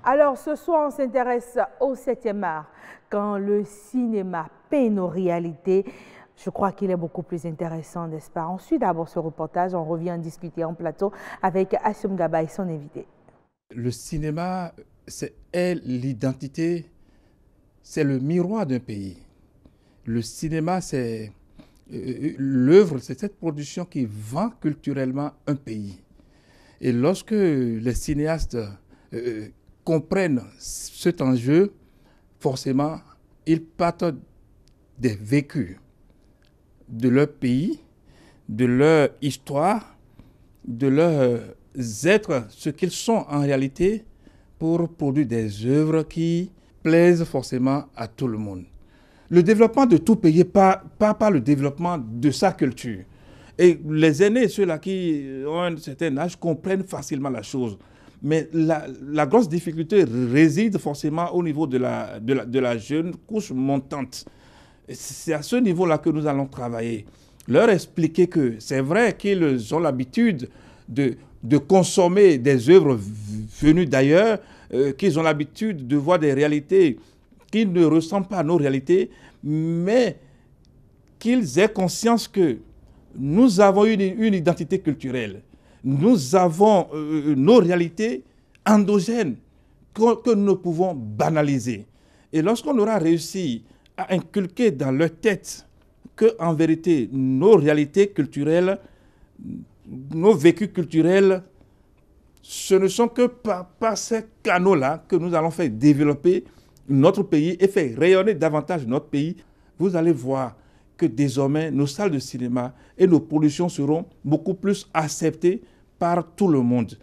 Alors, ce soir, on s'intéresse au 7e art. Quand le cinéma peint nos réalités, je crois qu'il est beaucoup plus intéressant, n'est-ce pas? On suit d'abord ce reportage, on revient discuter en plateau avec Assoum Gaba et son invité. Le cinéma, c'est l'identité, c'est le miroir d'un pays. Le cinéma, c'est l'œuvre, c'est cette production qui vend culturellement un pays. Et lorsque les cinéastes comprennent cet enjeu, forcément, ils partent des vécus de leur pays, de leur histoire, de leurs êtres, ce qu'ils sont en réalité, pour produire des œuvres qui plaisent forcément à tout le monde. Le développement de tout pays part par le développement de sa culture. Et les aînés, ceux-là qui ont un certain âge, comprennent facilement la chose. Mais la grosse difficulté réside forcément au niveau de la jeune couche montante. C'est à ce niveau-là que nous allons travailler. Leur expliquer que c'est vrai qu'ils ont l'habitude de consommer des œuvres venues d'ailleurs, qu'ils ont l'habitude de voir des réalités qui ne ressemblent pas à nos réalités, mais qu'ils aient conscience que nous avons une identité culturelle. Nous avons nos réalités endogènes que nous pouvons banaliser. Et lorsqu'on aura réussi à inculquer dans leur tête que, en vérité, nos réalités culturelles, nos vécus culturels, ce ne sont que par ces canaux-là que nous allons faire développer notre pays et faire rayonner davantage notre pays. Vous allez voir que désormais, nos salles de cinéma et nos productions seront beaucoup plus acceptées par tout le monde.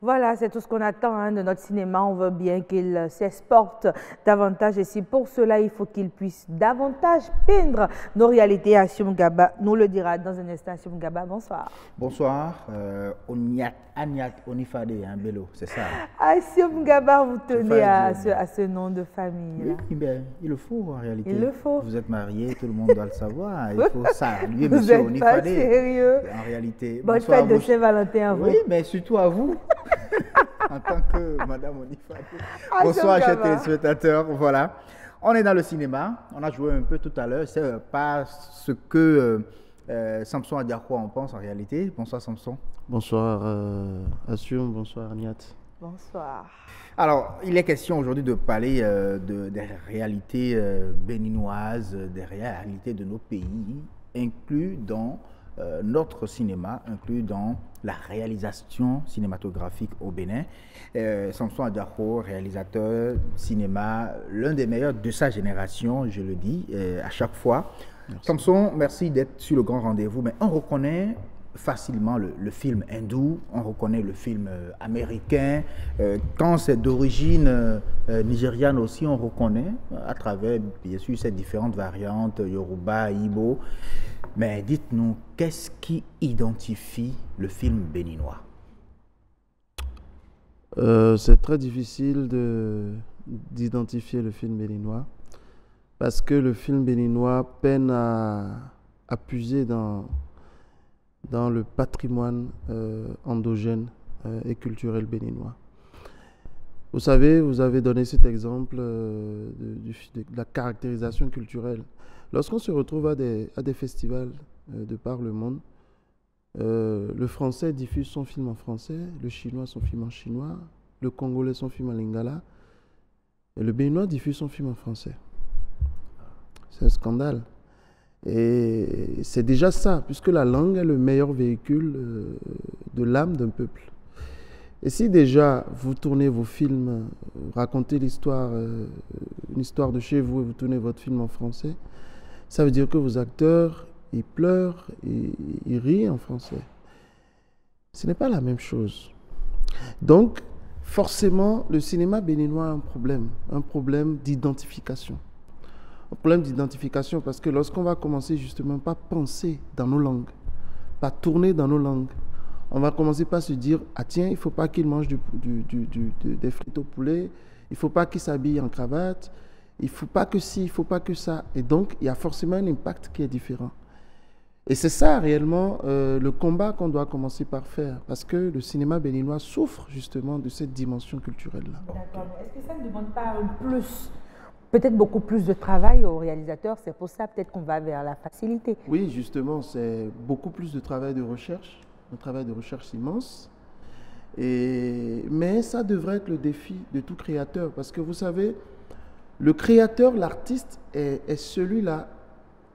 Voilà, c'est tout ce qu'on attend de notre cinéma. On veut bien qu'il s'exporte davantage. Et si pour cela, il faut qu'il puisse davantage peindre nos réalités. Assoum Gaba nous le dira dans un instant. Assoum Gaba, bonsoir. Bonsoir. Agnat Onifade, Bello, c'est ça. Assoum Gaba, vous tenez à ce nom de famille. Là. Oui, bien, il le faut en réalité. Il le faut. Vous êtes marié, tout le monde doit le savoir. Il faut saluer M. Onifade. Vous êtes pas sérieux. En réalité. Bonne fête de Saint-Valentin à vous. Oui, mais surtout à vous. En tant que Madame Onifade. Bonsoir, chers téléspectateurs. Voilà. On est dans le cinéma. On a joué un peu tout à l'heure. C'est pas ce que Samson a dit à quoi on pense en réalité. Bonsoir, Samson. Bonsoir, Assoum. Bonsoir, Agnat. Bonsoir. Alors, il est question aujourd'hui de parler des réalités béninoises, des réalités de nos pays, inclus dans notre cinéma, inclus dans la réalisation cinématographique au Bénin. Samson Adjako, réalisateur cinéma, l'un des meilleurs de sa génération, je le dis à chaque fois. Merci. Samson, merci d'être sur le grand rendez-vous, mais on reconnaît facilement le film hindou, on reconnaît le film américain. Quand c'est d'origine nigériane aussi, on reconnaît à travers, bien sûr, ces différentes variantes, Yoruba, Igbo. Mais dites-nous, qu'est-ce qui identifie le film béninois? C'est très difficile d'identifier le film béninois parce que le film béninois peine à puiser dans le patrimoine endogène et culturel béninois. Vous savez, vous avez donné cet exemple de la caractérisation culturelle. Lorsqu'on se retrouve à des festivals de par le monde, le français diffuse son film en français, le chinois son film en chinois, le congolais son film en lingala, et le béninois diffuse son film en français. C'est un scandale. Et c'est déjà ça, puisque la langue est le meilleur véhicule de l'âme d'un peuple. Et si déjà vous tournez vos films, racontez l'histoire, une histoire de chez vous, et vous tournez votre film en français, ça veut dire que vos acteurs, ils pleurent, ils rient en français. Ce n'est pas la même chose. Donc, forcément, le cinéma béninois a un problème d'identification. Un problème d'identification parce que lorsqu'on va commencer justement par penser dans nos langues, par tourner dans nos langues, on va commencer par se dire, ah tiens, il ne faut pas qu'il mange des frites au poulet, il ne faut pas qu'il s'habille en cravate, il ne faut pas que ci, il ne faut pas que ça. Et donc, il y a forcément un impact qui est différent. Et c'est ça réellement le combat qu'on doit commencer par faire, parce que le cinéma béninois souffre justement de cette dimension culturelle-là. D'accord. Est-ce que ça ne demande pas un plus, peut-être beaucoup plus de travail aux réalisateurs? C'est pour ça peut-être qu'on va vers la facilité. Oui, justement, c'est beaucoup plus de travail de recherche, un travail de recherche immense. Mais ça devrait être le défi de tout créateur, parce que vous savez, le créateur, l'artiste, est celui-là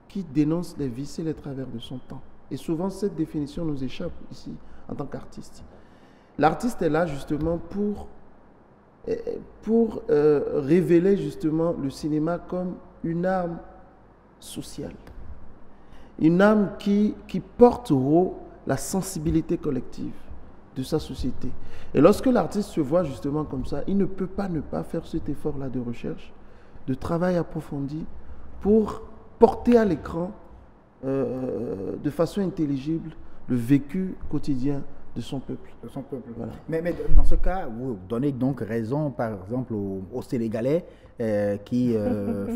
qui dénonce les vices et les travers de son temps. Et souvent, cette définition nous échappe ici, en tant qu'artiste. L'artiste est là justement pour révéler justement le cinéma comme une arme sociale. Une arme qui porte au haut la sensibilité collective de sa société. Et lorsque l'artiste se voit justement comme ça, il ne peut pas ne pas faire cet effort-là de recherche, de travail approfondi pour porter à l'écran de façon intelligible le vécu quotidien de son peuple. De son peuple. Voilà. Mais dans ce cas, vous donnez donc raison, par exemple, aux Sénégalais qui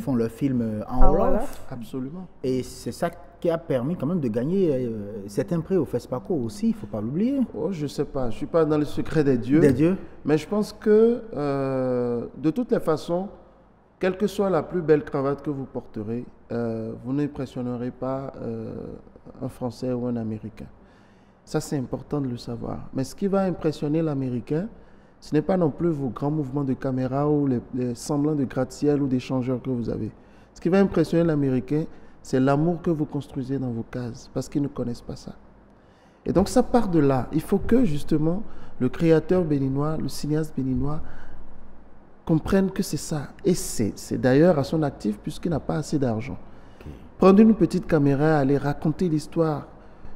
font le film en Wolof. Absolument. Et c'est ça qui a permis quand même de gagner certains prix au FESPACO aussi, il ne faut pas l'oublier. Oh, je ne sais pas, je ne suis pas dans le secret des dieux. Des dieux. Mais je pense que, de toutes les façons, quelle que soit la plus belle cravate que vous porterez, vous n'impressionnerez pas un Français ou un Américain. Ça, c'est important de le savoir. Mais ce qui va impressionner l'Américain, ce n'est pas non plus vos grands mouvements de caméra ou les semblants de gratte-ciel ou d'échangeurs que vous avez. Ce qui va impressionner l'Américain, c'est l'amour que vous construisez dans vos cases, parce qu'ils ne connaissent pas ça. Et donc, ça part de là. Il faut que, justement, le créateur béninois, le cinéaste béninois, comprenne que c'est ça. Et c'est d'ailleurs à son actif, puisqu'il n'a pas assez d'argent. Okay. Prendre une petite caméra, aller raconter l'histoire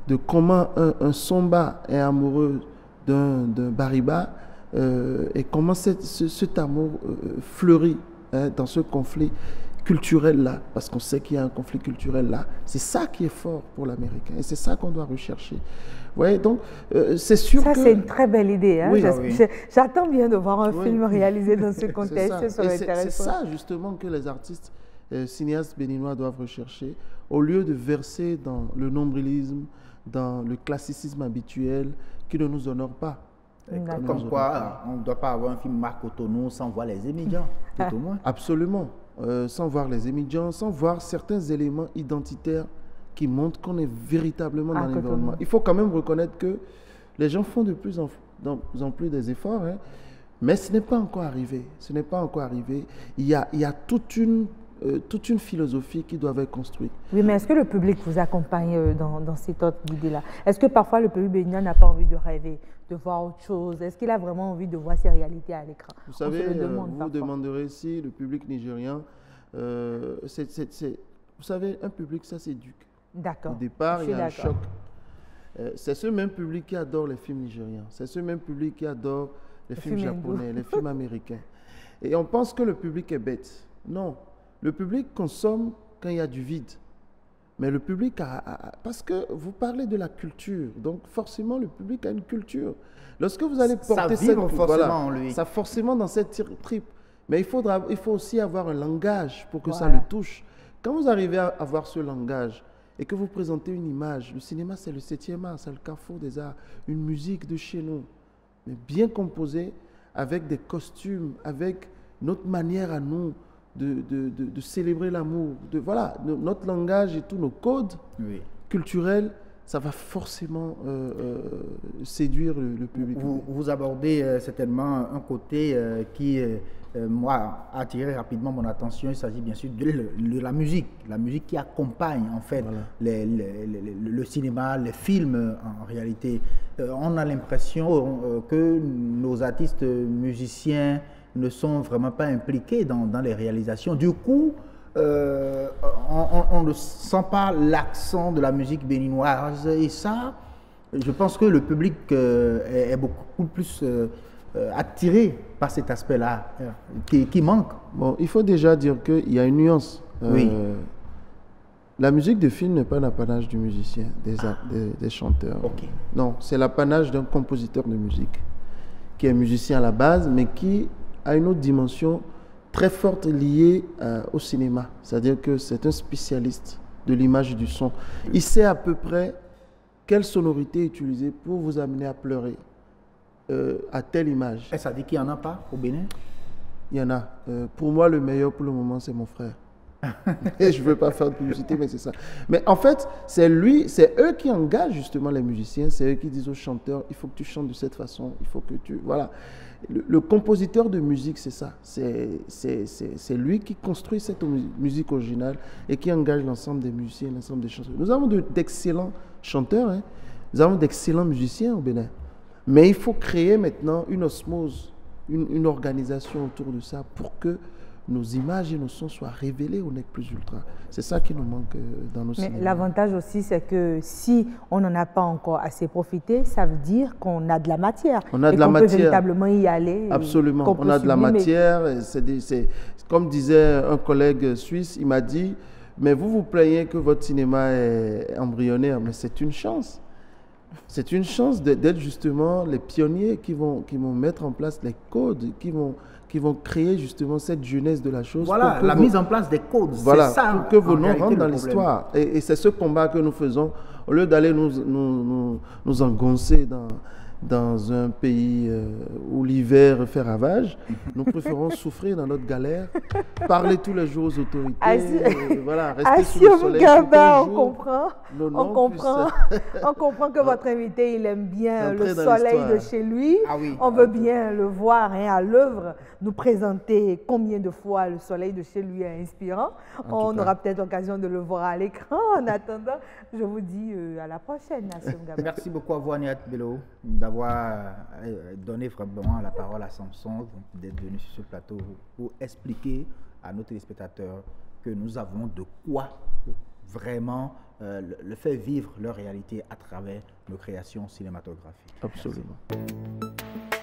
de comment un Somba est amoureux d'un Bariba et comment cet amour fleurit dans ce conflit culturel-là, parce qu'on sait qu'il y a un conflit culturel-là. C'est ça qui est fort pour l'Américain et c'est ça qu'on doit rechercher. Vous voyez, donc c'est sûr que... Ça, c'est une très belle idée. Hein? Oui, j'attends bien de voir un film réalisé dans ce contexte. C'est ça, justement, que les artistes cinéastes béninois doivent rechercher, au lieu de verser dans le nombrilisme, dans le classicisme habituel qui ne nous honore pas. Comme quoi, on ne doit pas avoir un film Marc Otono sans voir les émigrants, tout au moins. Absolument. Sans voir les émigrants, sans voir certains éléments identitaires qui montrent qu'on est véritablement dans l'environnement. Il faut quand même reconnaître que les gens font de plus en plus des efforts, hein, mais ce n'est pas encore arrivé. Ce n'est pas encore arrivé. Il y a toute une philosophie qui doit être construite. Oui, mais est-ce que le public vous accompagne dans cette autre idée-là? Est-ce que parfois le public béninois n'a pas envie de rêver, de voir autre chose? Est-ce qu'il a vraiment envie de voir ces réalités à l'écran? Vous savez, vous demanderez si le public nigérien, vous savez, un public, ça s'éduque. D'accord. Au départ, il y a un choc. C'est ce même public qui adore les films nigériens. C'est ce même public qui adore les films japonais, les films américains. Et on pense que le public est bête. Non. Le public consomme quand il y a du vide. Mais le public parce que vous parlez de la culture, donc forcément le public a une culture. Lorsque vous allez porter ça vibre forcément en lui. Ça forcément dans cette tripe. Mais il faut aussi avoir un langage pour que ça le touche. Quand vous arrivez à avoir ce langage et que vous présentez une image, le cinéma c'est le 7e art, c'est le carrefour des arts, une musique de chez nous, mais bien composée, avec des costumes, avec notre manière à nous de célébrer l'amour, voilà, notre langage et tous nos codes culturels, ça va forcément séduire le public. Vous abordez certainement un côté qui, moi, a attiré rapidement mon attention. Il s'agit bien sûr de la musique qui accompagne en fait le cinéma, les films en réalité. On a l'impression que nos artistes musiciens ne sont vraiment pas impliqués dans les réalisations. Du coup, on ne sent pas l'accent de la musique béninoise. Et ça, je pense que le public est beaucoup plus attiré par cet aspect-là qui manque. Bon, il faut déjà dire qu'il y a une nuance. La musique de film n'est pas l'apanage du musicien, des chanteurs. Non, c'est l'apanage d'un compositeur de musique qui est musicien à la base, mais qui a une autre dimension très forte liée au cinéma. C'est-à-dire que c'est un spécialiste de l'image et du son. Il sait à peu près quelle sonorité utiliser pour vous amener à pleurer à telle image. Et ça dit qu'il n'y en a pas au Bénin? Il y en a. Pour moi, le meilleur pour le moment, c'est mon frère. Et je ne veux pas faire de publicité, mais c'est ça. Mais en fait, c'est eux qui engagent justement les musiciens, c'est eux qui disent aux chanteurs, il faut que tu chantes de cette façon, il faut que tu... Voilà. Le compositeur de musique, c'est ça. C'est lui qui construit cette musique originale et qui engage l'ensemble des musiciens, l'ensemble des chanteurs. Nous avons d'excellents chanteurs, hein. Nous avons d'excellents musiciens au Bénin. Mais il faut créer maintenant une osmose, une organisation autour de ça pour que nos images et nos sons soient révélés au nec plus ultra. C'est ça qui nous manque dans nos cinémas. Mais l'avantage aussi, c'est que si on n'en a pas encore assez profité, ça veut dire qu'on a de la matière. On a de la matière. Peut véritablement y aller. Absolument. On a de la matière. Comme disait un collègue suisse, il m'a dit, mais vous vous plaignez que votre cinéma est embryonnaire, mais c'est une chance. C'est une chance d'être justement les pionniers qui vont mettre en place les codes, qui vont créer justement cette jeunesse de la chose. Voilà, la mise en place des codes. Voilà, c'est ça, pour que vos noms rentrent dans le l'histoire. Et c'est ce combat que nous faisons. Au lieu d'aller nous engoncer dans un pays où l'hiver fait ravage, nous préférons souffrir dans notre galère, parler tous les jours aux autorités, voilà, rester sous le soleil. On comprend que votre invité, il aime bien le soleil de chez lui. Ah oui, on veut bien le voir à l'œuvre, nous présenter combien de fois le soleil de chez lui est inspirant. On aura peut-être l'occasion de le voir à l'écran. En attendant, je vous dis à la prochaine, Nassim Gaba. Merci beaucoup à vous, Aniat Bello, d'avoir donné vraiment la parole à Samson, d'être venu sur ce plateau pour expliquer à nos téléspectateurs que nous avons de quoi vraiment le faire vivre leur réalité à travers nos créations cinématographiques. Absolument. Merci.